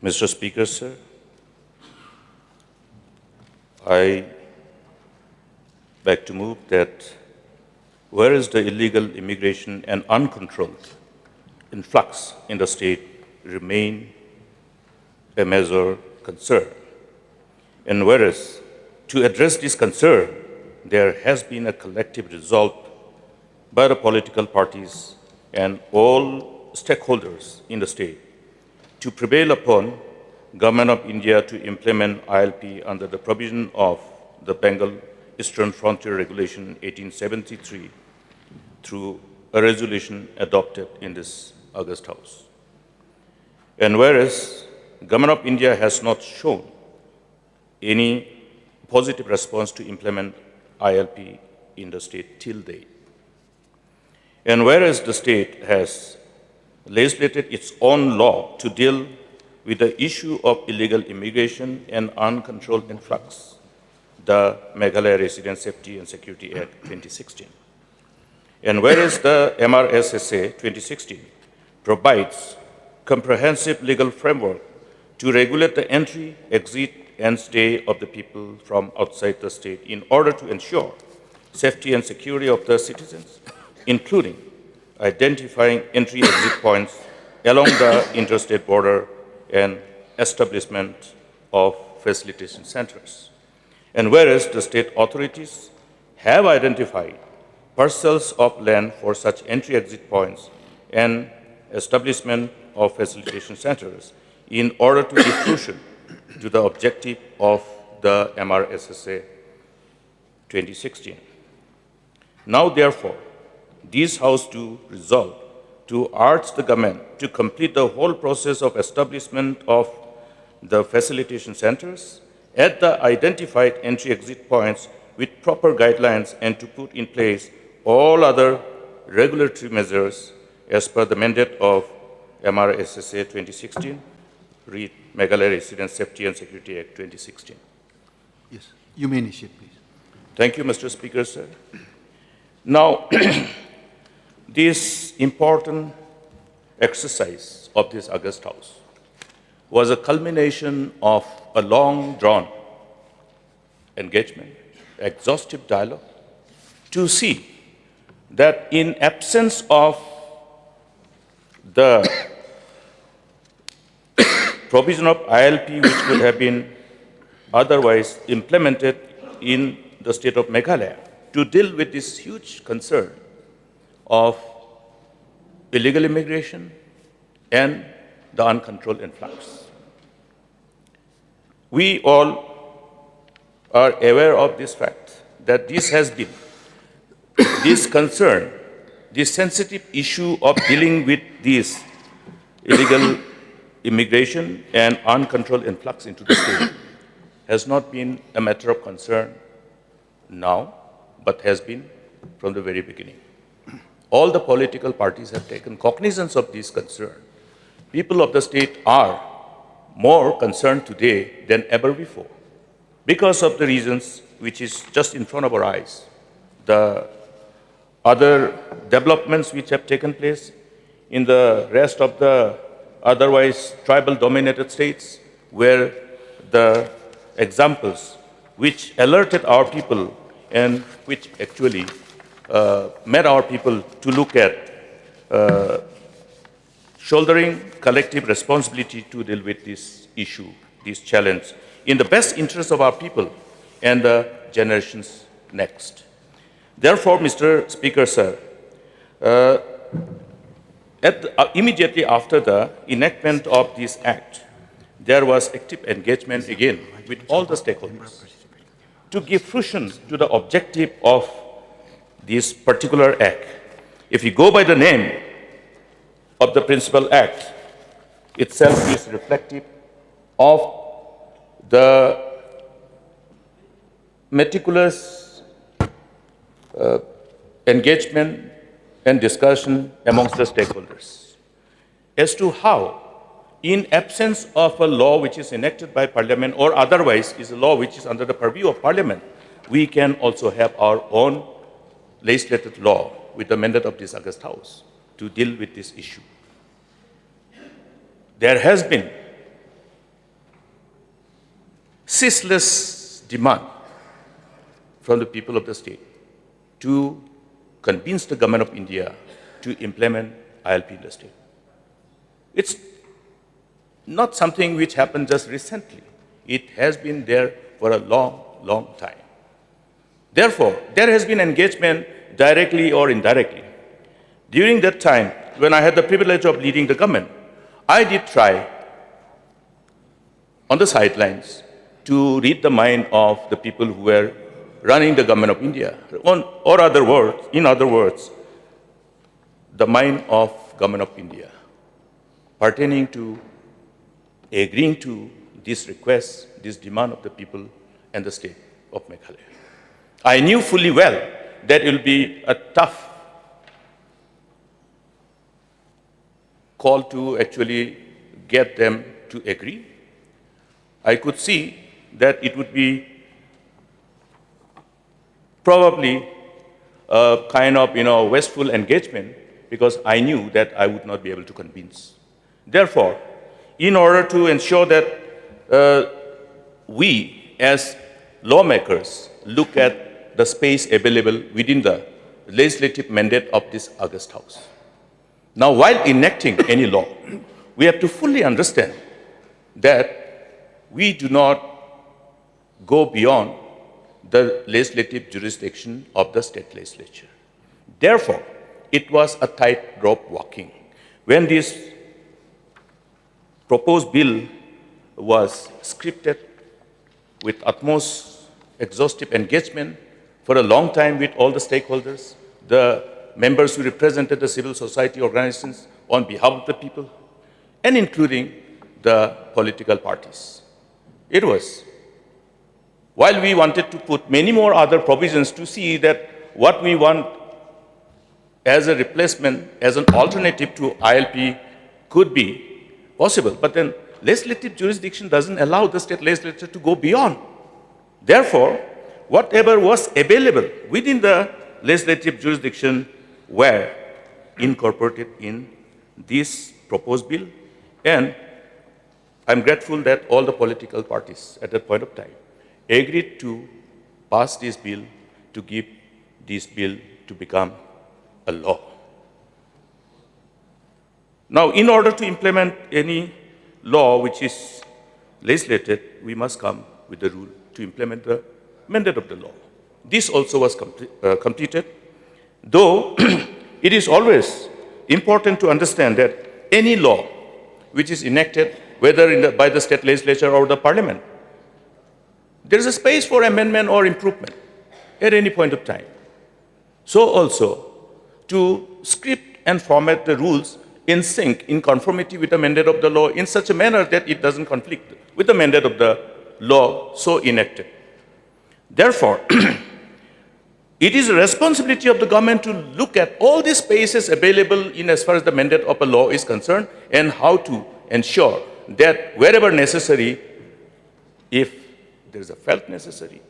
Mr. Speaker, sir, I beg to move that whereas the illegal immigration and uncontrolled influx in the state remain a major concern, and whereas to address this concern, there has been a collective resolve by the political parties and all stakeholders in the state to prevail upon Government of India to implement ILP under the provision of the Bengal Eastern Frontier Regulation 1873 through a resolution adopted in this August House. And whereas Government of India has not shown any positive response to implement ILP in the state till date, and whereas the state has legislated its own law to deal with the issue of illegal immigration and uncontrolled influx, the Meghalaya Resident Safety and Security Act 2016. And whereas the MRSSA 2016 provides comprehensive legal framework to regulate the entry, exit, and stay of the people from outside the state in order to ensure safety and security of the citizens, including identifying entry-exit points along the interstate border and establishment of facilitation centers. And whereas the state authorities have identified parcels of land for such entry-exit points and establishment of facilitation centers in order to give fruition to the objective of the MRSSA 2016. Now, therefore, this House do resolve to urge the government to complete the whole process of establishment of the facilitation centers at the identified entry-exit points with proper guidelines and to put in place all other regulatory measures as per the mandate of MRSSA 2016, read Meghalaya Resident Safety and Security Act 2016. Yes, you may initiate, please. Thank you, Mr. Speaker, sir. Now, this important exercise of this August House was a culmination of a long-drawn engagement, exhaustive dialogue, to see that in absence of the provision of ILP, which could have been otherwise implemented in the state of Meghalaya, to deal with this huge concern of illegal immigration and the uncontrolled influx. We all are aware of this fact, that this has been, this concern, this sensitive issue of dealing with this illegal immigration and uncontrolled influx into the state has not been a matter of concern now, but has been from the very beginning. All the political parties have taken cognizance of this concern. People of the state are more concerned today than ever before because of the reasons which is just in front of our eyes. The other developments which have taken place in the rest of the otherwise tribal-dominated states, where the examples which alerted our people and which actually made our people to look at shouldering collective responsibility to deal with this issue, this challenge, in the best interest of our people and the generations next. Therefore, Mr. Speaker, sir, immediately after the enactment of this act, there was active engagement again with all the stakeholders to give fruition to the objective of this particular act. If you go by the name of the principal act, itself is reflective of the meticulous engagement and discussion amongst the stakeholders as to how, in absence of a law which is enacted by Parliament or otherwise is a law which is under the purview of Parliament, we can also have our own legislative law with the mandate of this August House to deal with this issue. There has been ceaseless demand from the people of the state to convince the government of India to implement ILP in the state. It's not something which happened just recently. It has been there for a long, long time. Therefore, there has been engagement directly or indirectly. During that time, when I had the privilege of leading the government, I did try on the sidelines to read the mind of the people who were running the government of India. In other words, the mind of government of India pertaining to agreeing to this request, this demand of the people and the state of Meghalaya. I knew fully well that it will be a tough call to actually get them to agree. I could see that it would be probably a kind of wasteful engagement, because I knew that I would not be able to convince. Therefore, in order to ensure that we as lawmakers look at the space available within the legislative mandate of this August House. Now, while enacting any law, we have to fully understand that we do not go beyond the legislative jurisdiction of the state legislature. Therefore, it was a tightrope walking. When this proposed bill was scripted with utmost exhaustive engagement for a long time with all the stakeholders, the members who represented the civil society organizations on behalf of the people, and including the political parties. It was, while we wanted to put many more other provisions to see that what we want as a replacement, as an alternative to ILP could be possible, but then legislative jurisdiction doesn't allow the state legislature to go beyond. Therefore, whatever was available within the legislative jurisdiction were incorporated in this proposed bill, and I'm grateful that all the political parties at that point of time agreed to pass this bill, to give this bill to become a law. Now, in order to implement any law which is legislated, we must come with the rule to implement the mandate of the law. This also was completed, though it is always important to understand that any law which is enacted, whether by the state legislature or the parliament, there is a space for amendment or improvement at any point of time. So also, to script and format the rules in sync, in conformity with the mandate of the law in such a manner that it doesn't conflict with the mandate of the law so enacted. Therefore, it is a responsibility of the government to look at all the spaces available in as far as the mandate of a law is concerned, and how to ensure that wherever necessary, if there is a felt necessary,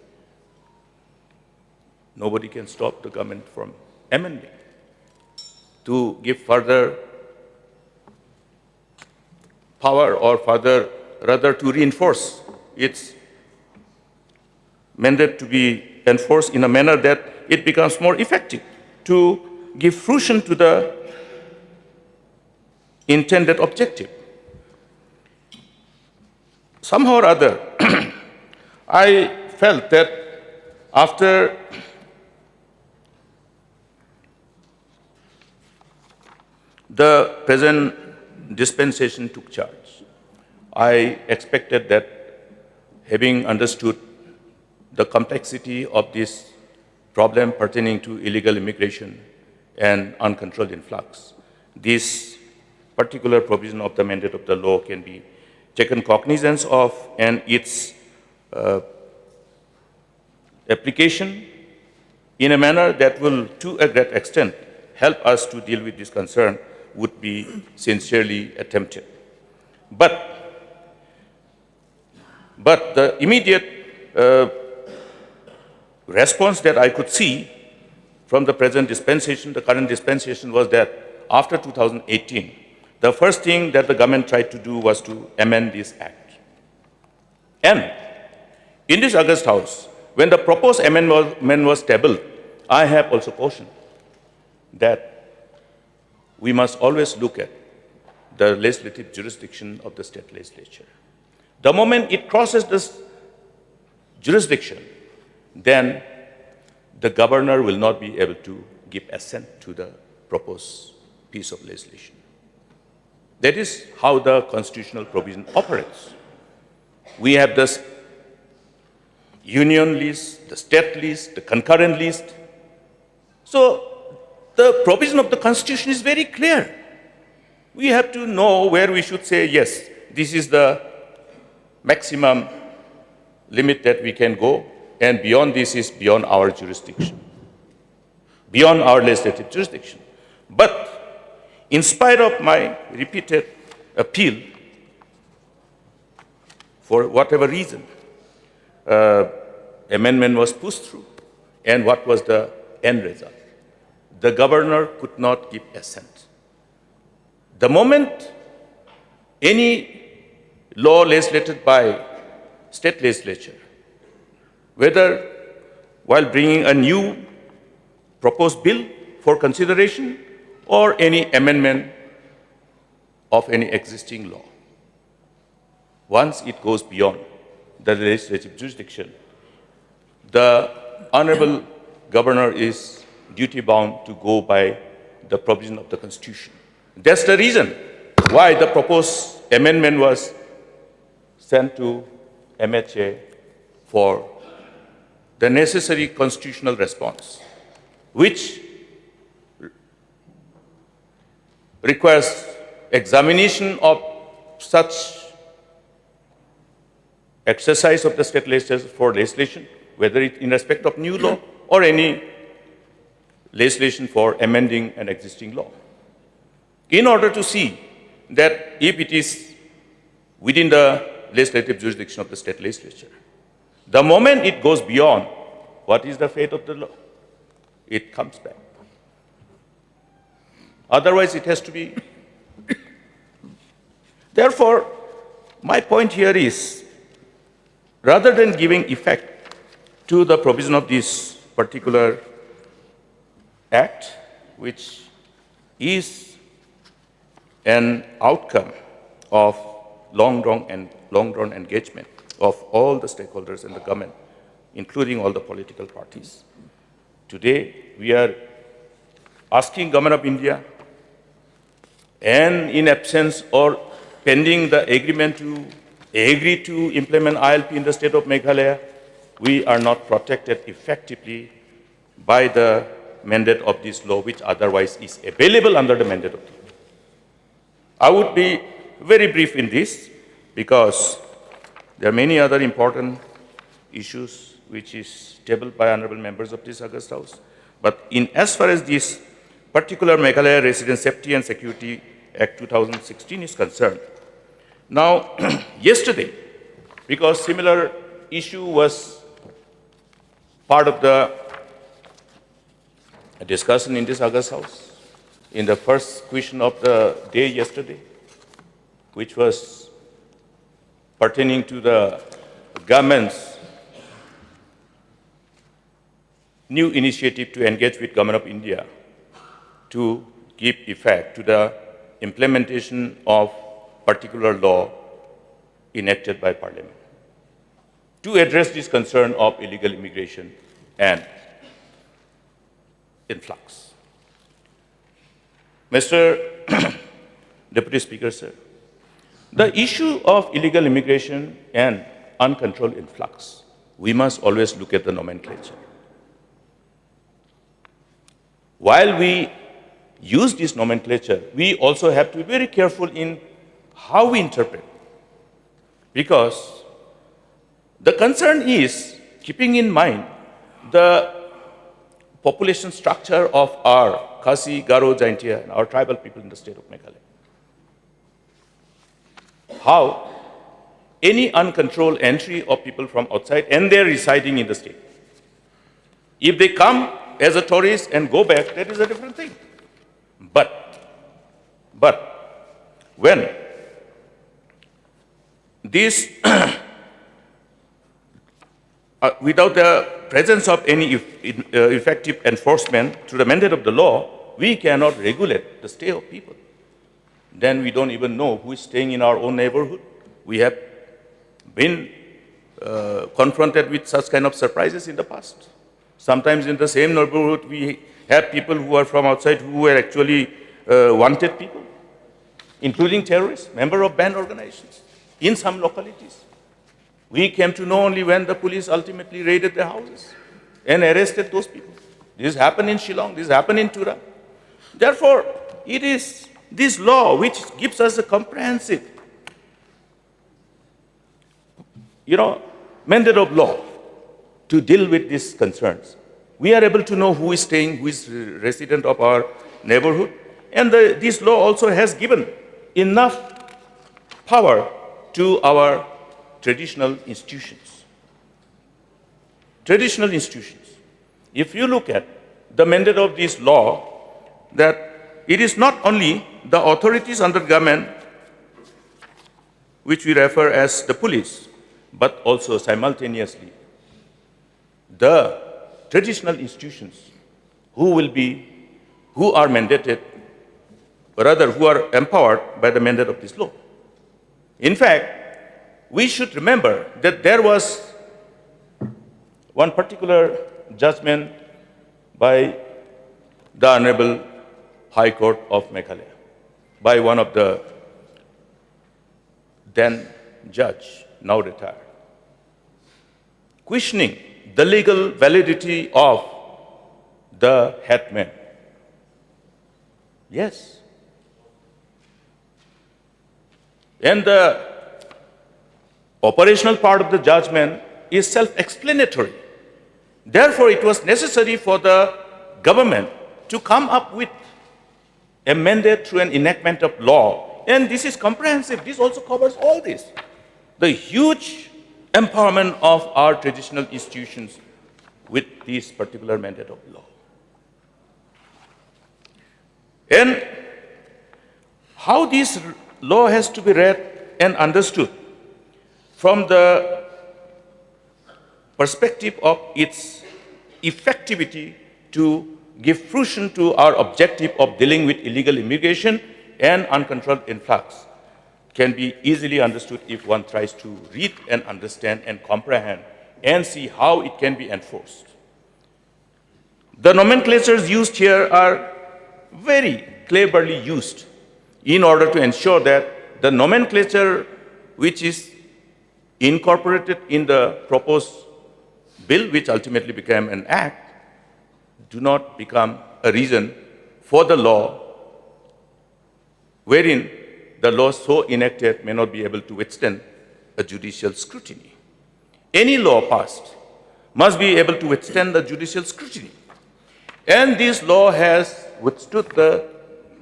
nobody can stop the government from amending to give further power, or rather to reinforce its mandate to be enforced in a manner that it becomes more effective, to give fruition to the intended objective. Somehow or other, I felt that after the present dispensation took charge, I expected that, having understood the complexity of this problem pertaining to illegal immigration and uncontrolled influx, this particular provision of the mandate of the law can be taken cognizance of, and its application in a manner that will, to a great extent, help us to deal with this concern would be sincerely attempted. But the immediate response that I could see from the present dispensation, the current dispensation, was that after 2018, the first thing that the government tried to do was to amend this act. And In this August House, when the proposed amendment was tabled, I have also cautioned that we must always look at the legislative jurisdiction of the state legislature. The moment it crosses this jurisdiction, then the governor will not be able to give assent to the proposed piece of legislation. That is how the constitutional provision operates. We have this union list, the state list, the concurrent list. So the provision of the Constitution is very clear. We have to know where we should say, yes, this is the maximum limit that we can go, and beyond this is beyond our jurisdiction, beyond our legislative jurisdiction. But in spite of my repeated appeal, for whatever reason, amendment was pushed through. And what was the end result? The governor could not give assent. The moment any law legislated by state legislature, whether while bringing a new proposed bill for consideration or any amendment of any existing law, once it goes beyond the legislative jurisdiction, the Honorable Governor is duty-bound to go by the provision of the Constitution. That's the reason why the proposed amendment was sent to MHA for the necessary constitutional response, which requires examination of such exercise of the state legislature for legislation, whether it in respect of new law or any legislation for amending an existing law, in order to see that if it is within the legislative jurisdiction of the state legislature. The moment it goes beyond, what is the fate of the law? It comes back. Otherwise, it has to be. Therefore, my point here is, rather than giving effect to the provision of this particular act, which is an outcome of long-run engagement of all the stakeholders in the government, including all the political parties. Today, we are asking Government of India, and in absence or pending the agreement to agree to implement ILP in the state of Meghalaya, we are not protected effectively by the mandate of this law, which otherwise is available under the mandate of the law. I would be very brief in this because there are many other important issues which is tabled by honorable members of this August House. But in as far as this particular Meghalaya Resident Safety and Security Act 2016 is concerned, now yesterday, because similar issue was part of the discussion in this August House, in the first question of the day yesterday, which was pertaining to the government's new initiative to engage with Government of India to give effect to the implementation of particular law enacted by Parliament to address this concern of illegal immigration and influx. Mr. Deputy Speaker, sir, the issue of illegal immigration and uncontrolled influx, we must always look at the nomenclature. While we use this nomenclature, we also have to be very careful in how we interpret. Because the concern is keeping in mind the population structure of our Khasi, Garo, Jaintia, and our tribal people in the state of Meghalaya. How any uncontrolled entry of people from outside and they're residing in the state. If they come as a tourist and go back, that is a different thing. But when this without the presence of any effective enforcement through the mandate of the law, we cannot regulate the stay of people. Then we don't even know who is staying in our own neighborhood. We have been confronted with such kind of surprises in the past. Sometimes in the same neighborhood, we have people who are from outside who were actually wanted people, including terrorists, members of banned organizations, in some localities. We came to know only when the police ultimately raided their houses and arrested those people. This happened in Shillong, this happened in Tura. Therefore, it is this law which gives us a comprehensive, mandate of law to deal with these concerns. We are able to know who is staying, who is resident of our neighborhood. And this law also has given enough power to our traditional institutions. Traditional institutions. If you look at the mandate of this law, that it is not only the authorities under government, which we refer as the police, but also simultaneously the traditional institutions who are mandated, or rather who are empowered by the mandate of this law. In fact, we should remember that there was one particular judgment by the Honorable High Court of Meghalaya, by one of the then judge, now retired, questioning the legal validity of the hetman. Yes. And the operational part of the judgment is self-explanatory. Therefore, it was necessary for the government to come up with a mandate through an enactment of law. And this is comprehensive. This also covers all this. The huge empowerment of our traditional institutions with this particular mandate of law. And how this law has to be read and understood from the perspective of its effectivity to give fruition to our objective of dealing with illegal immigration and uncontrolled influx can be easily understood if one tries to read and understand and comprehend and see how it can be enforced. The nomenclatures used here are very cleverly used in order to ensure that the nomenclature which is incorporated in the proposed bill, which ultimately became an act, do not become a reason for the law wherein the law so enacted may not be able to withstand a judicial scrutiny. Any law passed must be able to withstand the judicial scrutiny. And this law has withstood the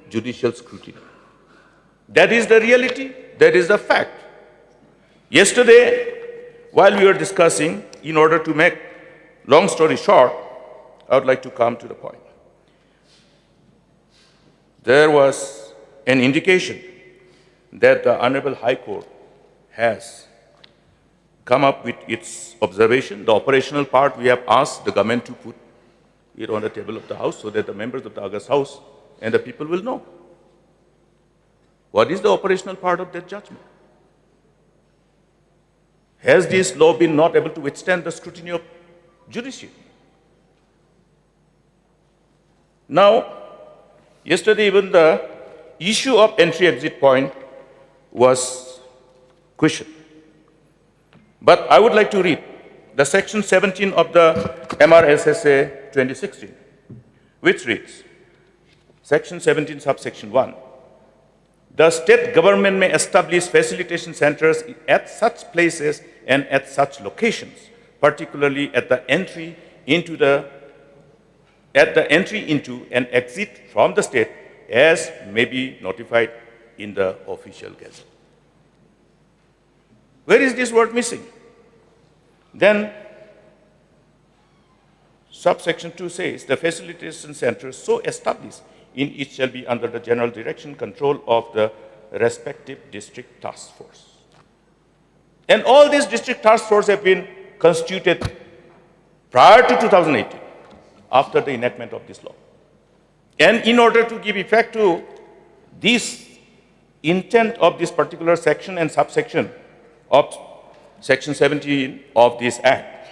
judicial scrutiny. That is the reality, that is the fact. Yesterday, while we were discussing, in order to make long story short, I would like to come to the point. There was an indication that the Honorable High Court has come up with its observation. The operational part, we have asked the government to put it on the table of the House so that the members of the August House and the people will know. What is the operational part of that judgment? Has this law been not able to withstand the scrutiny of judiciary? Now, yesterday even the issue of entry-exit point was questioned. But I would like to read the section 17 of the MRSSA 2016, which reads, section 17, subsection 1, the state government may establish facilitation centers at such places and at such locations, particularly at the entry into and exit from the state, as may be notified in the official gazette. Where is this word missing? Then subsection 2 says, the facilitation centers so established in it shall be under the general direction control of the respective district task force. And all these district task forces have been constituted prior to 2018, after the enactment of this law. And in order to give effect to this intent of this particular section and subsection of Section 17 of this Act,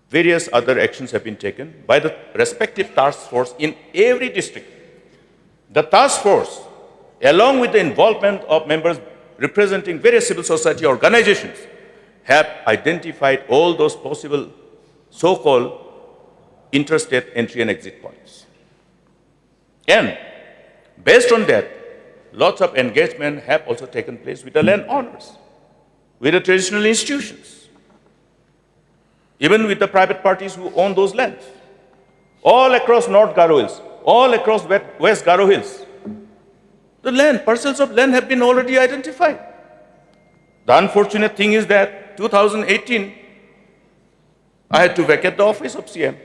various other actions have been taken by the respective task force in every district. The task force, along with the involvement of members representing various civil society organizations, have identified all those possible so-called interstate entry and exit points. And based on that, lots of engagement have also taken place with the landowners, with the traditional institutions, even with the private parties who own those lands, all across North Garo Hills, all across West Garo Hills. The land, parcels of land have been already identified. The unfortunate thing is that 2018, I had to vacate the office of CM,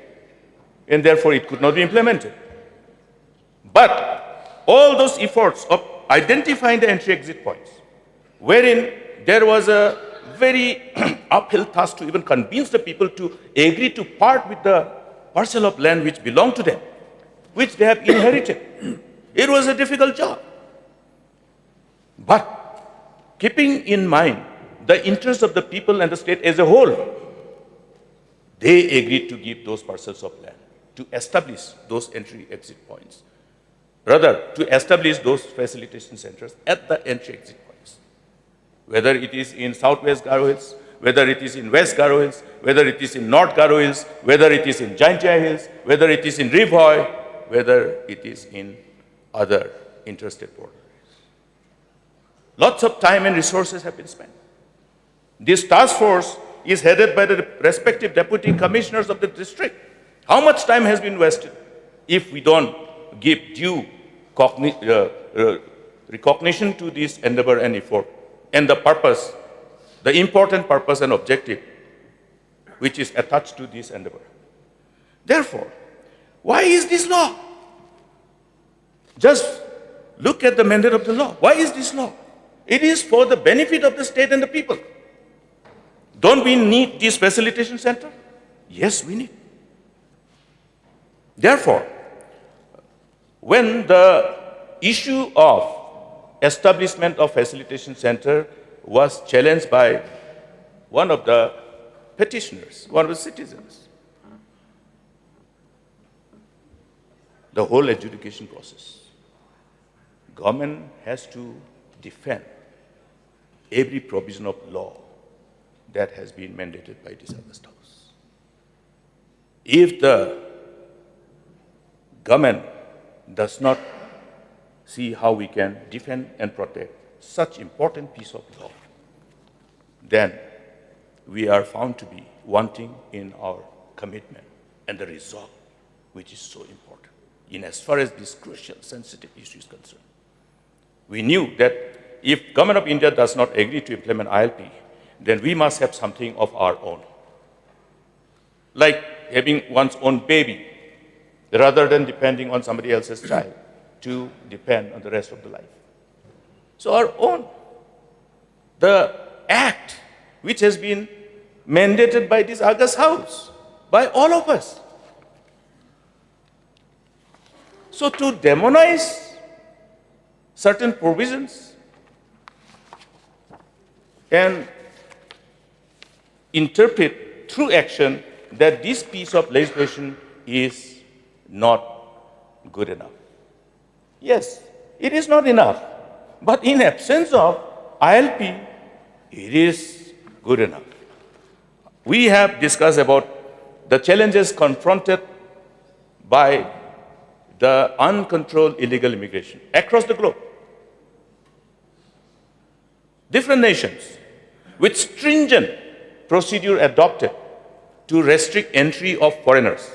and therefore it could not be implemented. But all those efforts of identifying the entry-exit points, wherein there was a very uphill task to even convince the people to agree to part with the parcel of land which belonged to them, which they have inherited. It was a difficult job. But keeping in mind the interests of the people and the state as a whole, they agreed to give those parcels of land, to establish those entry-exit points. Rather, to establish those facilitation centers at the entry-exit points. Whether it is in Southwest Garo Hills, whether it is in West Garo Hills, whether it is in North Garo Hills, whether it is in Jaintia Hills, whether it is in Rivoy, whether it is in other interstate borders. Lots of time and resources have been spent. This task force is headed by the respective deputy commissioners of the district. How much time has been wasted if we don't give due recognition to this endeavor and effort and the purpose, the important purpose and objective which is attached to this endeavor? Therefore, why is this law? Just look at the mandate of the law. Why is this law? It is for the benefit of the state and the people. Don't we need this facilitation center? Yes, we need. Therefore, when the issue of establishment of facilitation center was challenged by one of the petitioners, one of the citizens, the whole adjudication process, government has to defend every provision of law that has been mandated by this August House. If the government does not see how we can defend and protect such important piece of law, then we are found to be wanting in our commitment and the resolve, which is so important in as far as this crucial, sensitive issue is concerned. We knew that if Government of India does not agree to implement ILP, then we must have something of our own, like having one's own baby, rather than depending on somebody else's child to depend on the rest of the life. So our own, the act which has been mandated by this August House, by all of us. So to demonize certain provisions and interpret through action that this piece of legislation is not good enough. Yes, it is not enough. But in absence of ILP, it is good enough. We have discussed about the challenges confronted by the uncontrolled illegal immigration across the globe. Different nations with stringent procedure adopted to restrict entry of foreigners.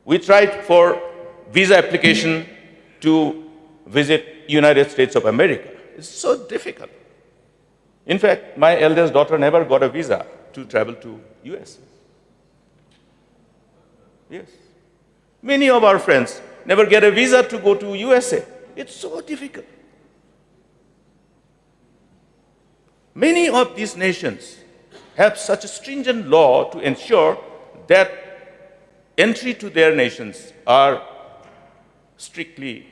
We tried for visa application to visit United States of America. It's so difficult. In fact, my eldest daughter never got a visa to travel to US. Yes. Many of our friends never get a visa to go to USA. It's so difficult. Many of these nations have such a stringent law to ensure that entry to their nations are strictly,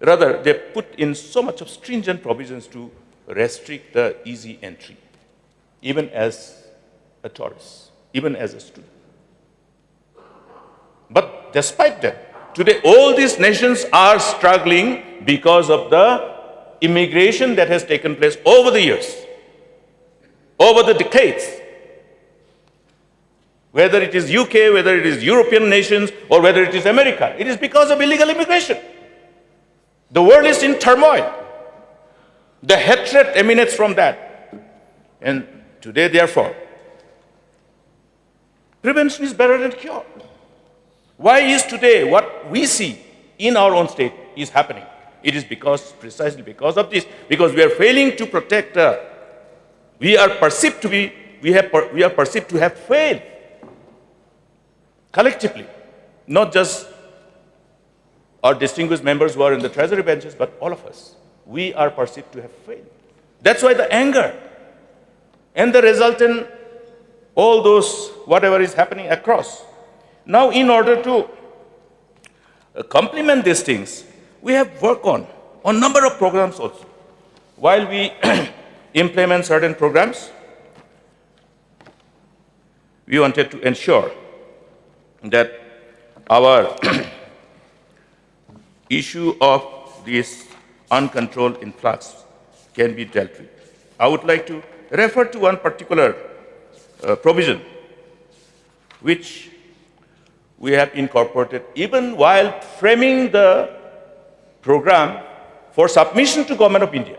rather they put in so much of stringent provisions to restrict the easy entry, even as a tourist, even as a student. But despite that, today all these nations are struggling because of the immigration that has taken place over the years, over the decades. Whether it is UK, whether it is European nations, or whether it is America, it is because of illegal immigration. The world is in turmoil. The hatred emanates from that. And today, therefore, prevention is better than cure. Why is today what we see in our own state is happening? It is precisely because of this, because we are failing to protect, we are perceived to have failed collectively, not just our distinguished members who are in the treasury benches, but all of us. We are perceived to have failed. That's why the anger and the resultant, all those, whatever is happening across. Now, in order to complement these things, we have worked on number of programs also. While we implement certain programs, we wanted to ensure that our issue of this uncontrolled influx can be dealt with. I would like to refer to one particular provision which we have incorporated even while framing the program for submission to Government of India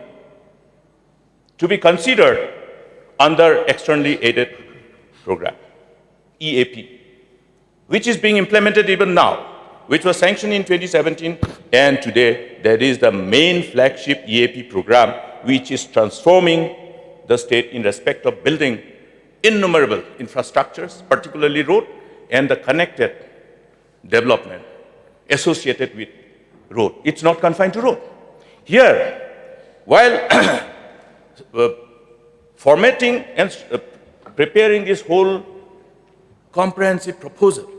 to be considered under externally aided program, EAP, which is being implemented even now, which was sanctioned in 2017, and today that is the main flagship EAP program, which is transforming the state in respect of building innumerable infrastructures, particularly road, and the connected development associated with road. It's not confined to road. Here, while formatting and preparing this whole comprehensive proposal,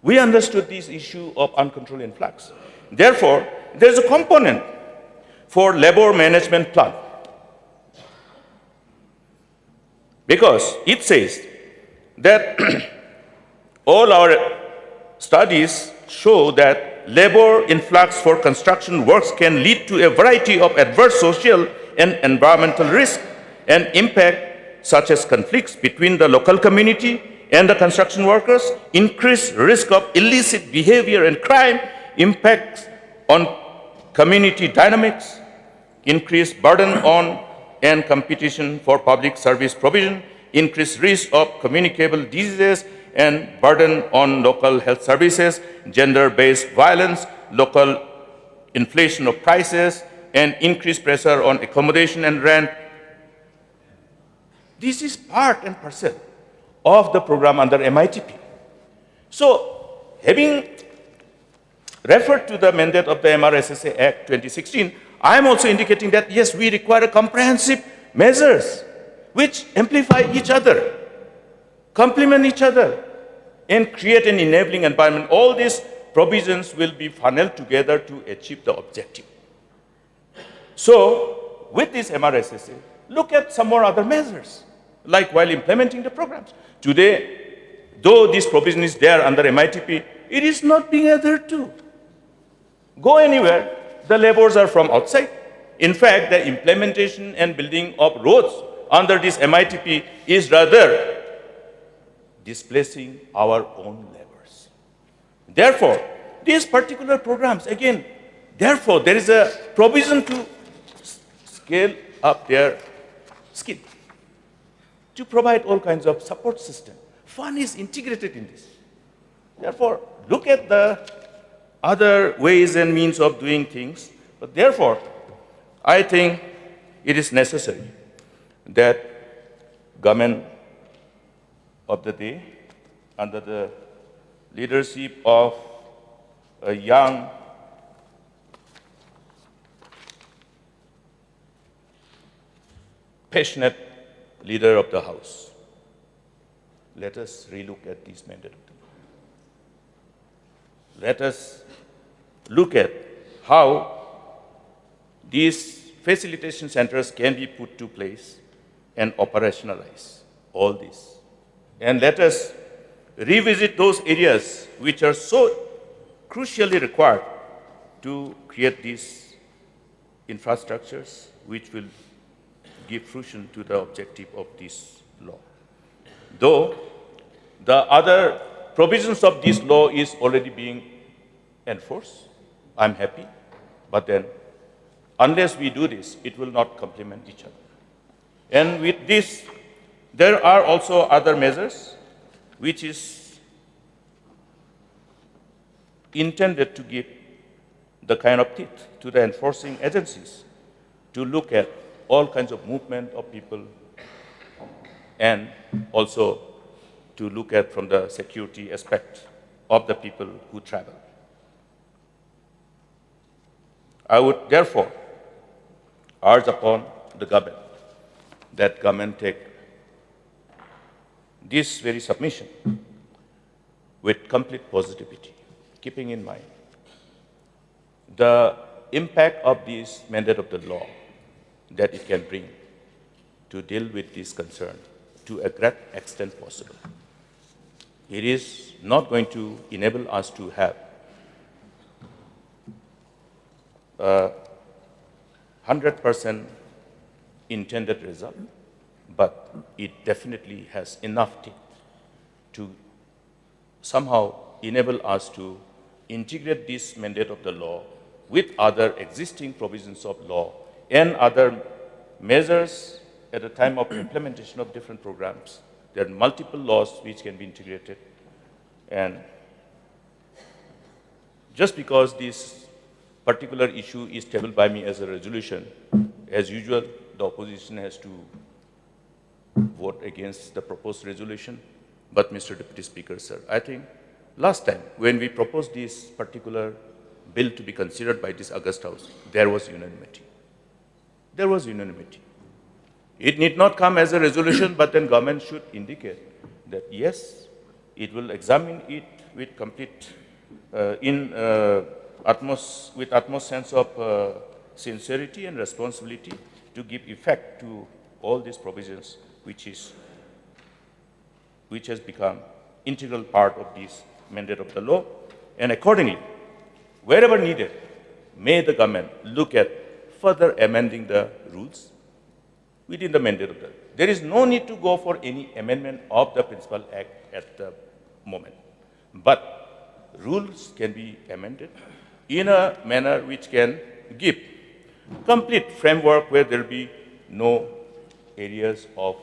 we understood this issue of uncontrolled influx. Therefore, there is a component for labor management plan, because it says that all our studies show that labor influx for construction works can lead to a variety of adverse social and environmental risks and impact, such as conflicts between the local community and the construction workers, increased risk of illicit behavior and crime, impacts on community dynamics, increased burden on and competition for public service provision, increased risk of communicable diseases and burden on local health services, gender-based violence, local inflation of prices, and increased pressure on accommodation and rent. This is part and parcel of the program under MITP. So, having referred to the mandate of the MRSSA Act 2016, I am also indicating that, yes, we require a comprehensive measures which amplify each other, complement each other, and create an enabling environment. All these provisions will be funneled together to achieve the objective. So, with this MRSSA, look at some more other measures, like while implementing the programs. Today, though this provision is there under MITP, it is not being adhered to. Go anywhere, the labors are from outside. In fact, the implementation and building of roads under this MITP is rather displacing our own labors. Therefore, these particular programs, again, therefore, there is a provision to scale up their skill, to provide all kinds of support system. Fund is integrated in this. Therefore, look at the other ways and means of doing things. But therefore, I think it is necessary that government of the day, under the leadership of a young, passionate Leader of the House, let us relook at this mandate of the law. Let us look at how these facilitation centers can be put to place and operationalize all this. And let us revisit those areas which are so crucially required to create these infrastructures which will give fruition to the objective of this law. Though the other provisions of this law is already being enforced, I'm happy, but then unless we do this, it will not complement each other. And with this, there are also other measures which is intended to give the kind of teeth to the enforcing agencies to look at all kinds of movement of people and also to look at from the security aspect of the people who travel. I would therefore urge upon the government that government take this very submission with complete positivity, keeping in mind the impact of this mandate of the law that it can bring to deal with this concern to a great extent possible. It is not going to enable us to have 100% intended result, but it definitely has enough teeth to somehow enable us to integrate this mandate of the law with other existing provisions of law and other measures at the time of implementation of different programs. There are multiple laws which can be integrated. And just because this particular issue is tabled by me as a resolution, as usual, the opposition has to vote against the proposed resolution. But Mr. Deputy Speaker, sir, I think last time when we proposed this particular bill to be considered by this August House, there was unanimity. There was unanimity. It need not come as a resolution, but then government should indicate that yes, it will examine it with complete, with utmost sense of sincerity and responsibility to give effect to all these provisions which has become integral part of this mandate of the law. And accordingly, wherever needed, may the government look at further amending the rules within the mandate of the law. There is no need to go for any amendment of the Principal Act at the moment. But rules can be amended in a manner which can give complete framework where there will be no areas of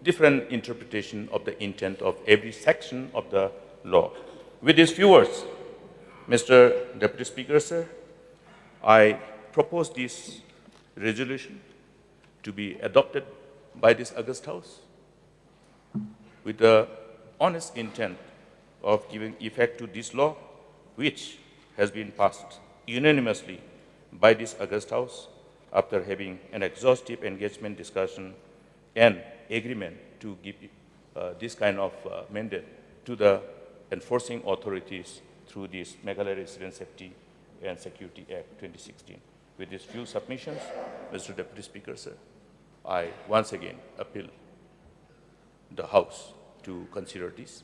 different interpretation of the intent of every section of the law. With these few words, Mr. Deputy Speaker, sir, I propose this resolution to be adopted by this August House with the honest intent of giving effect to this law, which has been passed unanimously by this August House after having an exhaustive engagement discussion and agreement to give this kind of mandate to the enforcing authorities through this Meghalaya Resident Safety and Security Act 2016. With these few submissions, Mr. Deputy Speaker, sir, I once again appeal the House to consider this